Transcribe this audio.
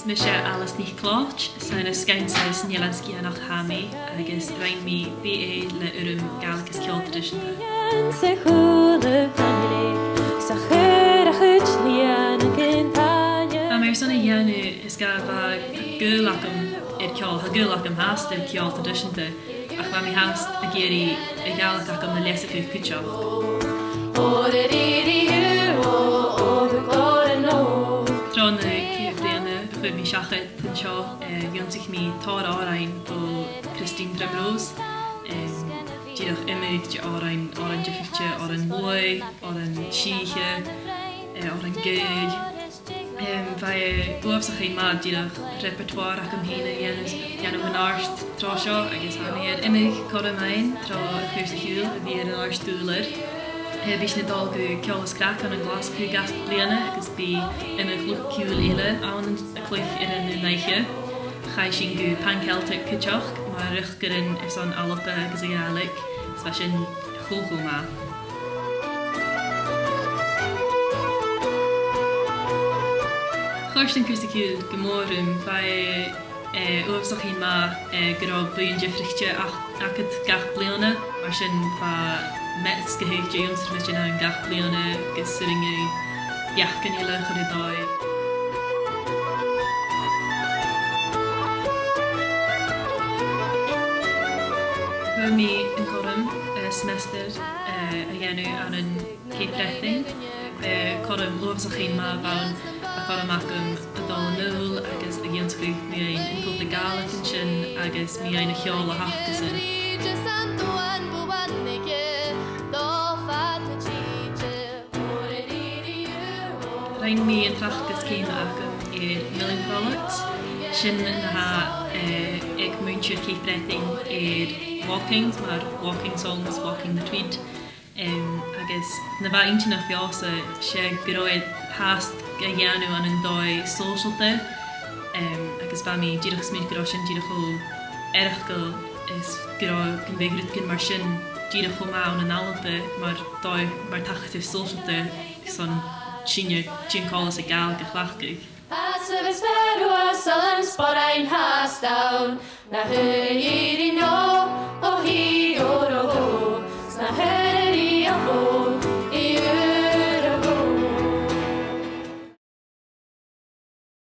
Misha Alice ní clóch, san a scaunses Nielanski anach hami, agus rain mi B.A. le Urram Gaelic Cèol Traidiseanta. Son a dhéanú is ga bha gulacham Cèol, ha gulacham hast Cèol Traidiseanta, ach ba mi hast a géirí a Gaelic acham na lesacha cúteach. Tron na cúbréanna chuir mi seachad an seo bhiontach mi táir árainn ó Christine Tremrose, díadach imig de árainn difirte ar an loi, ar an síche, ar an gúid. Bhí buamsach é má díadach repertoire ach am hína dhéanam an áirst trá seo agus haíad imig cod amain trá chuir sa hiúil a bhí ar an áirst dúlar. Bhís na dal go ceolas crach an glas chu gas bliana agus bí imig luciúil éile an a chluich ar an naiche. Chai sin go pan-Celtic cúteach mar rich gurin is an alapa agus a Gaelic, sa sin chulchul má. Chorsten cúsacúil gomórum bhí uamsach í má gorá buin difrichte achad gach bliana, mar sin bhí mets gehéig James mis an gach bliana gus suringe iachcan éile chud i dói. Bhí mi an chorm semester a dhéanú an an céipretting. Chorm uamsach í má bhain a chorm acham a dal núl agus a ghéantú mi ein an cúlta Gaelic an sin agus mi ein a cheol a hachtasin. Rain mi an trachgus céime acham Million Products. Sin na ha ag múntiúr céipretting walkings, mar walking songs, walking the tweed. Agus na bha intinach fiása sé goróid past a dhéanú an an dói socialte, agus bha mi díadach smid gorá sin díadach ó erachgal is gorá convégrúd gin mar sin díadach ó má an alapa mar dói mar tachatú socialte son sinne tíncálas a Gaelic a chlachcaig. As of his fair was sullen spot ein hast down, na